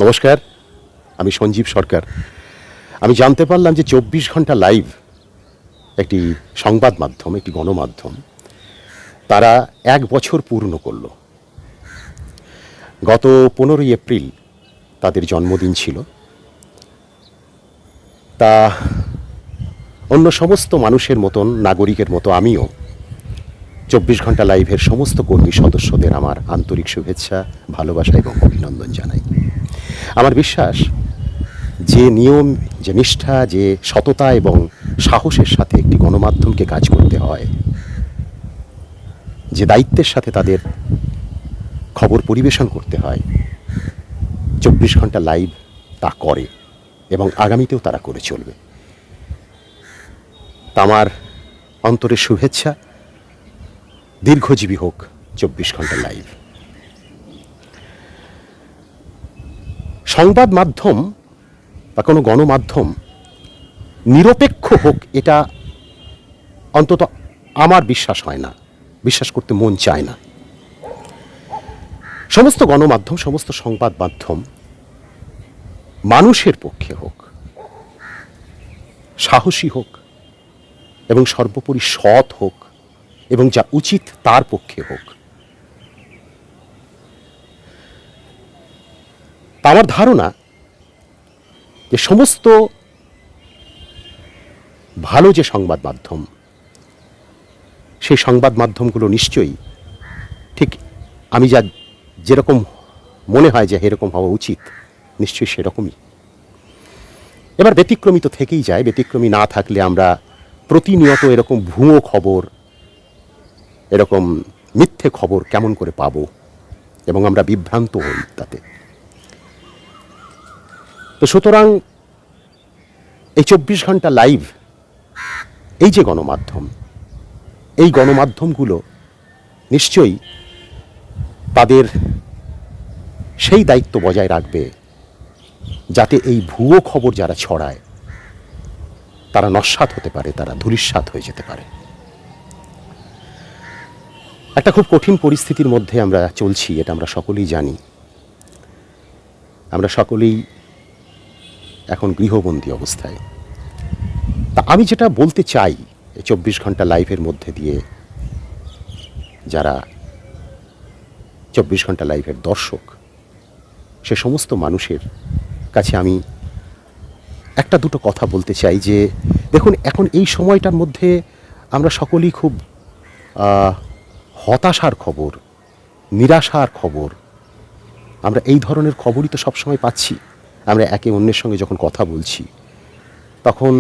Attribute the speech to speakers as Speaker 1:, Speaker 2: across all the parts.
Speaker 1: নমস্কার, আমি সঞ্জীব সরকার। আমি জানতে পারলাম যে ২৪ ঘন্টা লাইভ একটি সংবাদ মাধ্যম, একটি গণমাধ্যম, তারা ১ বছর পূর্ণ করল। গত ১৫ই এপ্রিল তাদের জন্মদিন ছিল। তা অন্য সমস্ত মানুষের মতন, নাগরিকের মতো আমিও ২৪ ঘন্টা লাইভের সমস্ত কর্মী সদস্যদের আমার আন্তরিক শুভেচ্ছা, ভালোবাসা এবং অভিনন্দন জানাই। আমার বিশ্বাস যে নিয়ম, যে নিষ্ঠা, যে সততা এবং সাহসের সাথে একটি গণমাধ্যমকে কাজ করতে হয়, যে দায়িত্বের সাথে তাদের খবর পরিবেশন করতে হয়, ২৪ ঘন্টা লাইভ তা করে এবং আগামীতেও তারা করে চলবে। তা আমার অন্তরের শুভেচ্ছা, দীর্ঘজীবী হোক ২৪ ঘন্টা লাইভ। সংবাদ মাধ্যম বা কোনো গণমাধ্যম নিরপেক্ষ হোক, এটা অন্তত আমার বিশ্বাস হয় না, বিশ্বাস করতে মন চায় না। সমস্ত গণমাধ্যম, সমস্ত সংবাদ মাধ্যম মানুষের পক্ষে হোক, সাহসী হোক এবং সর্বোপরি সৎ হোক এবং যা উচিত তার পক্ষে হোক। তা আমার ধারণা যে সমস্ত ভালো যে সংবাদ মাধ্যম, সেই সংবাদ মাধ্যমগুলো নিশ্চয়ই ঠিক আমি যেরকম মনে হয় যে এরকম হওয়া উচিত, নিশ্চয়ই সেরকমই। এবার ব্যতিক্রমী তো থেকেই যায়। ব্যতিক্রমী না থাকলে আমরা প্রতিনিয়ত এরকম ভুয়ো খবর, এরকম মিথ্যে খবর কেমন করে পাবো এবং আমরা বিভ্রান্ত হই তাতে। তো সুতরাং এই ২৪ ঘন্টা লাইভ, এই যে গণমাধ্যম, এই গণমাধ্যমগুলো নিশ্চয়ই তাদের সেই দায়িত্ব বজায় রাখবে যাতে এই ভুয়ো খবর যারা ছড়ায় তারা নস্যাৎ হতে পারে, তারা ধূলিসাৎ হয়ে যেতে পারে। একটা খুব কঠিন পরিস্থিতির মধ্যে আমরা চলছি, এটা আমরা সকলেই জানি। আমরা সকলেই এখন গৃহবন্দী অবস্থায়। তা আমি যেটা বলতে চাই, ২৪ ঘন্টা লাইভের মধ্যে দিয়ে যারা ২৪ ঘন্টা লাইভের দর্শক, সে সমস্ত মানুষের কাছে আমি একটা দুটো কথা বলতে চাই যে দেখুন, এখন এই সময়টার মধ্যে আমরা সকলেই খুব হতাশার খবর, নিরাশার খবর, আমরা এই ধরনের খবরই তো সবসময় পাচ্ছি। আমরা একে অন্যের সঙ্গে যখন কথা বলছি তখন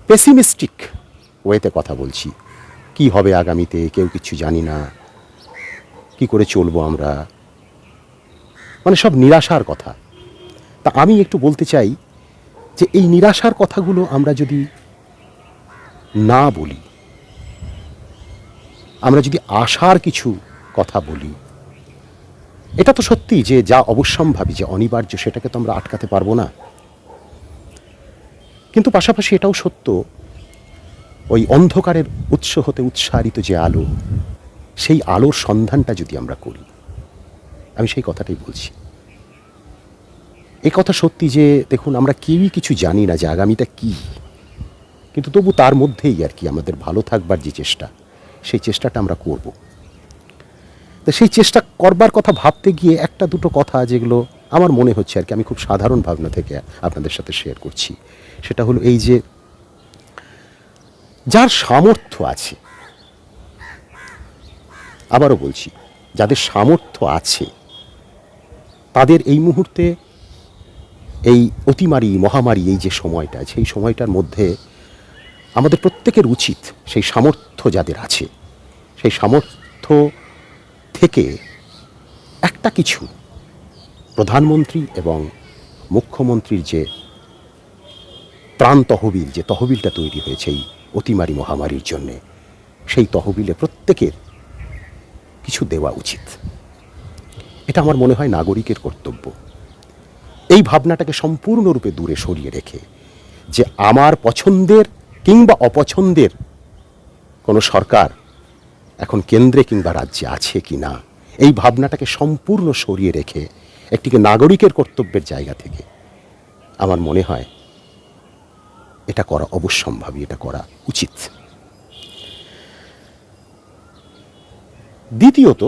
Speaker 1: পেসিমিস্টিক ওয়েতে কথা বলছি। কি হবে আগামীতে কেউ কিছু জানি না, কি করে চলবো আমরা, মানে সব নিরাশার কথা। তা আমি একটু বলতে চাই যে এই নিরাশার কথাগুলো আমরা যদি না বলি, আমরা যদি আশার কিছু কথা বলি, এটা তো সত্যি যে যা অবশ্যম্ভাবী, যে অনিবার্য, সেটাকে তো আমরা আটকাতে পারবো না। কিন্তু পাশাপাশি এটাও সত্য, ওই অন্ধকারের উৎস হতে উৎসারিত যে আলো, সেই আলোর সন্ধানটা যদি আমরা করি, আমি সেই কথাটাই বলছি। এই কথা সত্যি যে দেখুন, আমরা কেউই কিছু জানি না যে আগামীটা কি, কিন্তু তবু তার মধ্যেই আর কি আমাদের ভালো থাকবার যে চেষ্টা, সেই চেষ্টাটা আমরা করব। তো সেই চেষ্টা করবার কথা ভাবতে গিয়ে একটা দুটো কথা যেগুলো আমার মনে হচ্ছে আর কি, আমি খুব সাধারণ ভাবনা থেকে আপনাদের সাথে শেয়ার করছি। সেটা হলো এই যে যার সামর্থ্য আছে, আবারও বলছি, যাদের সামর্থ্য আছে তাদের এই মুহূর্তে এই অতিমারি, মহামারী, এই যে সময়টা, সেই সময়টার মধ্যে আমাদের প্রত্যেকের উচিত সেই সামর্থ্য যাদের আছে, সেই সামর্থ্য থেকে একটা কিছু প্রধানমন্ত্রী এবং মুখ্যমন্ত্রীর যে ত্রাণ তহবিল, যে তহবিলটা তৈরি হয়েছে এই অতিমারি মহামারীর জন্যে, সেই তহবিলে প্রত্যেকের কিছু দেওয়া উচিত। এটা আমার মনে হয় নাগরিকের কর্তব্য। এই ভাবনাটাকে সম্পূর্ণরূপে দূরে সরিয়ে রেখে যে আমার পছন্দের কিংবা অপছন্দের কোনো সরকার এখন কেন্দ্রে কিংবা রাজ্যে আছে কি না, এই ভাবনাটাকে সম্পূর্ণ সরিয়ে রেখে একটিকে নাগরিকের কর্তব্যের জায়গা থেকে আমার মনে হয় এটা করা অবশ্যম্ভাবী, এটা করা উচিত। দ্বিতীয়ত,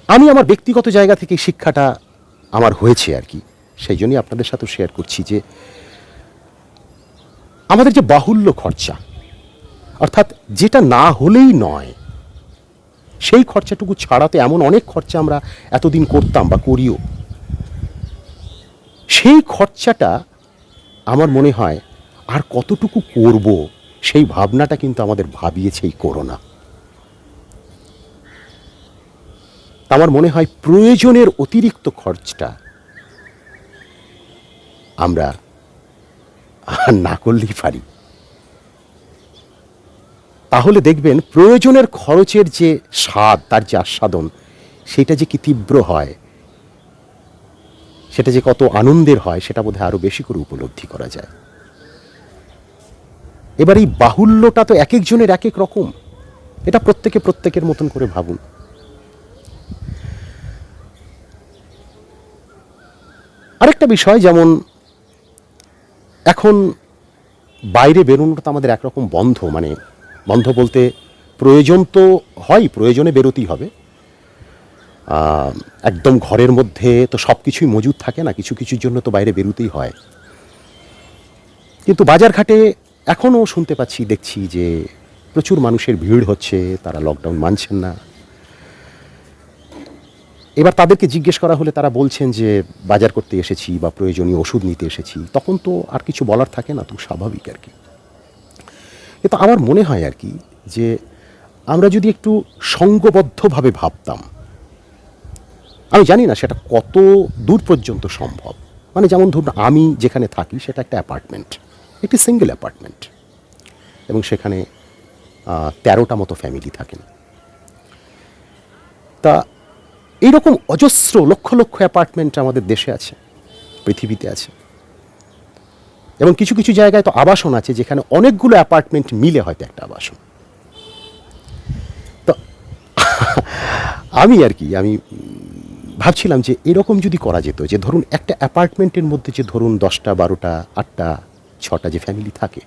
Speaker 1: আমি আমার ব্যক্তিগত জায়গা থেকে শিক্ষাটা আমার হয়েছে আর কি, সেই জন্যই আপনাদের সাথে শেয়ার করছি যে আমাদের যে বাহুল্য খরচা, অর্থাৎ যেটা না হলেই নয়, সেই খরচাটুকু ছাড়াতে এমন অনেক খরচা আমরা এতদিন করতাম বা করিও, সেই খরচাটা আমার মনে হয় আর কতটুকু করব সেই ভাবনাটা কিন্তু আমাদের ভাবিয়েছে এই করোনা। আমার মনে হয় প্রয়োজনের অতিরিক্ত খরচটা আমরা না করলেই পারি। তাহলে দেখবেন প্রয়োজনের খরচের যে স্বাদ, তার যে আস্বাদন, সেটা যে কি তীব্র হয়, সেটা যে কত আনন্দের হয়, সেটা বোধহয় আরো বেশি করে উপলব্ধি করা যায়। এবার এই বাহুল্যটা তো এক একজনের এক এক রকম, এটা প্রত্যেকে প্রত্যেকের মতন করে ভাবুন। আরেকটা বিষয়, যেমন এখন বাইরে বেরোনোটা তো আমাদের একরকম বন্ধ, মানে বন্ধ বলতে প্রয়োজন তো হয়, প্রয়োজনে বেরোতেই হবে, একদম ঘরের মধ্যে তো সব কিছুই মজুদ থাকে না, কিছু কিছুর জন্য তো বাইরে বেরোতেই হয়। কিন্তু বাজারঘাটে এখনও শুনতে পাচ্ছি, দেখছি যে প্রচুর মানুষের ভিড় হচ্ছে, তারা লকডাউন মানছেন না। এবার তাদেরকে জিজ্ঞেস করা হলে তারা বলছেন যে বাজার করতে এসেছি বা প্রয়োজনীয় ওষুধ নিতে এসেছি, তখন তো আর কিছু বলার থাকে না, তো স্বাভাবিক আর কি। কিন্তু আমার মনে হয় আর কি যে আমরা যদি একটু সঙ্গবদ্ধভাবে ভাবতাম, আমি জানি না সেটা কত দূর পর্যন্ত সম্ভব, মানে যেমন ধরুন আমি যেখানে থাকি সেটা একটা অ্যাপার্টমেন্ট, একটি সিঙ্গেল অ্যাপার্টমেন্ট, এবং সেখানে 13টা মতো ফ্যামিলি থাকেন। তা এইরকম অজস্র লক্ষ লক্ষ অ্যাপার্টমেন্ট আমাদের দেশে আছে, পৃথিবীতে আছে, এবং কিছু কিছু জায়গায় তো আবাসন আছে যেখানে অনেকগুলো অ্যাপার্টমেন্ট মিলে হয়তো একটা আবাসন। তো আমি ভাবছিলাম যে এরকম যদি করা যেত, যে ধরুন একটা অ্যাপার্টমেন্টের মধ্যে যে ধরুন 10টা 12টা 8টা 6টা যে ফ্যামিলি থাকে,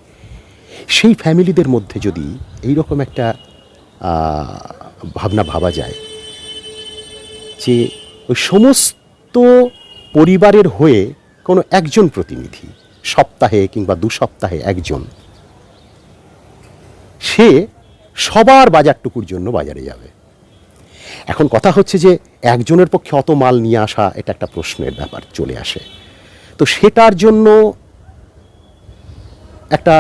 Speaker 1: সেই ফ্যামিলিদের মধ্যে যদি এইরকম একটা ভাবনা ভাবা যায় যে ওই সমস্ত পরিবারের হয়ে কোনো একজন প্রতিনিধি সপ্তাহে কিংবা 2 সপ্তাহে একজন, সে সবার বাজারটুকুর জন্য বাজারে যাবে। এখন কথা হচ্ছে যে একজনের পক্ষে অত মাল নিয়ে আসা, এটা একটা প্রশ্নের ব্যাপার চলে আসে। তো সেটার জন্য একটা,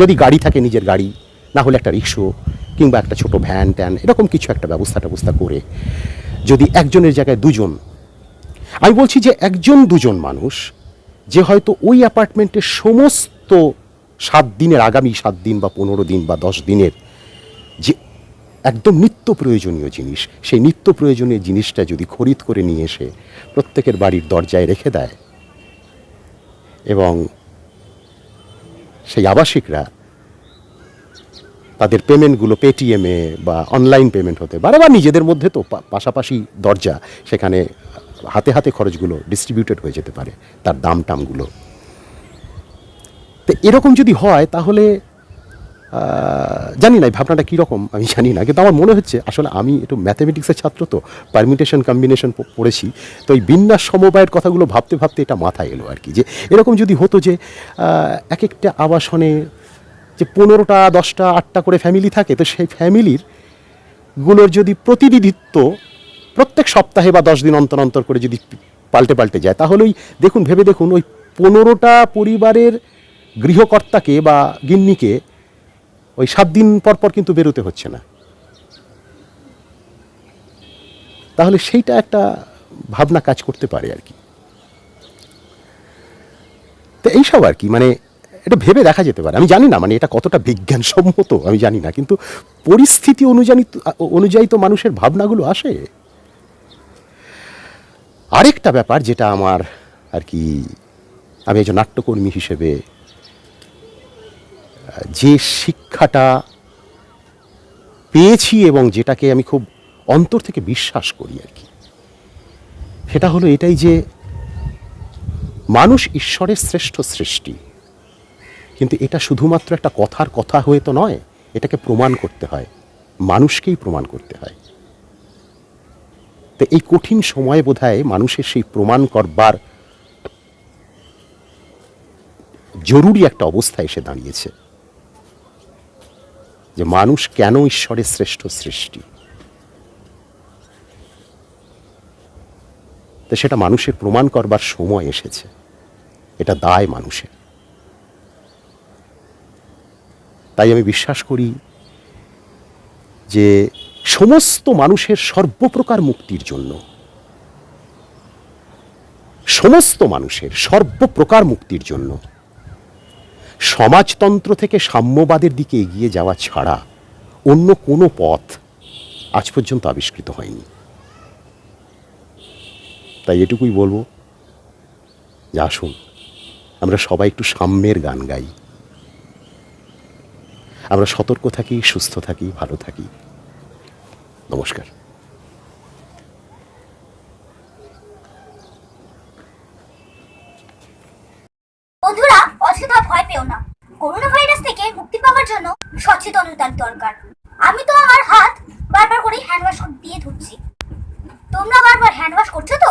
Speaker 1: যদি গাড়ি থাকে নিজের গাড়ি, না হলে একটা রিক্সা কিংবা একটা ছোট ভ্যান ট্যান, এরকম কিছু একটা ব্যবস্থা করে যদি একজনের জায়গায় দুজন, আমি বলছি যে একজন দুজন মানুষ যে হয়তো ওই অ্যাপার্টমেন্টের সমস্ত 7 দিনের, আগামী 7 দিন বা 15 দিন বা 10 দিনের যে একদম নিত্য প্রয়োজনীয় জিনিস, সেই নিত্য প্রয়োজনীয় জিনিসটা যদি খরিদ করে নিয়ে এসে প্রত্যেকের বাড়ির দরজায় রেখে দেয়, এবং সেই আবাসিকরা তাদের পেমেন্টগুলো পেটিএমে বা অনলাইন পেমেন্ট হতে পারে, বা নিজেদের মধ্যে তো পাশাপাশি দরজা, সেখানে হাতে হাতে খরচগুলো ডিস্ট্রিবিউটেড হয়ে যেতে পারে, তার দাম টামগুলো। তো এরকম যদি হয় তাহলে জানি না এই ভাবনাটা কীরকম, আমি জানি না, কিন্তু আমার মনে হচ্ছে, আসলে আমি একটু ম্যাথামেটিক্সের ছাত্র, তো পারমিটেশন কম্বিনেশন পড়েছি, তো এই বিন্যাস সমবায়ের কথাগুলো ভাবতে ভাবতে এটা মাথায় এলো আর কি, যে এরকম যদি হতো যে এক একটা আবাসনে যে 15টা 10টা 8টা করে ফ্যামিলি থাকে, তো সেই ফ্যামিলির গুলোর যদি প্রতিনিধিত্ব প্রত্যেক সপ্তাহে বা 10 দিন অন্তর অন্তর করে যদি পাল্টে যায়, তাহলেই দেখুন, ভেবে দেখুন, ওই 15টা পরিবারের গৃহকর্তাকে বা গিন্নিকে ওই 7 দিন পর পর কিন্তু বেরোতে হচ্ছে না। তাহলে সেইটা একটা ভাবনা কাজ করতে পারে আর কি। তো এইসব আর কি, মানে এটা ভেবে দেখা যেতে পারে। আমি জানি না মানে এটা কতটা বিজ্ঞানসম্মত আমি জানি না, কিন্তু পরিস্থিতি অনুযায়ী তো মানুষের ভাবনাগুলো আসে। আরেকটা ব্যাপার যেটা আমার আর কি, আমি একজন নাট্যকর্মী হিসেবে যে শিক্ষাটা পেয়েছি এবং যেটাকে আমি খুব অন্তর থেকে বিশ্বাস করি আর কি, সেটা হলো এটাই যে মানুষ ঈশ্বরের শ্রেষ্ঠ সৃষ্টি, কিন্তু এটা শুধুমাত্র একটা কথার কথা হয়ে তো নয়, এটাকে প্রমাণ করতে হয়, মানুষকেই প্রমাণ করতে হয়। তো এই কঠিন সময়ে বোধহয় মানুষের সেই প্রমাণ করবার জরুরি একটা অবস্থা এসে দাঁড়িয়েছে যে মানুষ কেন ঈশ্বরের শ্রেষ্ঠ সৃষ্টি। তো সেটা মানুষের প্রমাণ করবার সময় এসেছে, এটা দায় মানুষের। তাই আমি বিশ্বাস করি যে সমস্ত মানুষের সর্বপ্রকার মুক্তির জন্য, সমস্ত মানুষের সর্বপ্রকার মুক্তির জন্য সমাজতন্ত্র থেকে সাম্যবাদের দিকে এগিয়ে যাওয়া ছাড়া অন্য কোনো পথ আজ পর্যন্ত আবিষ্কৃত হয়নি। তাই এটুকুই বলবো যে আসুন আমরা সবাই একটু সাম্যের গান গাই, আমরা সতর্ক থাকি, সুস্থ থাকি, ভালো থাকি। নমস্কার।
Speaker 2: বন্ধুরা, অযথা ভয় পেও না। করোনা ভাইরাস থেকে মুক্তি পাওয়ার জন্য সচেতনতার দরকার। আমি তো আমার হাত বারবার করে হ্যান্ড ওয়াশ দিয়ে ধুচ্ছি। তোমরা বারবার হ্যান্ড ওয়াশ করছো তো?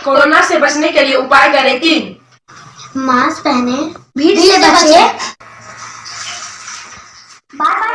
Speaker 3: कोरोना से बचने के लिए उपाय करें कि
Speaker 2: मास्क पहने, भीड़ से बचे, बार-बार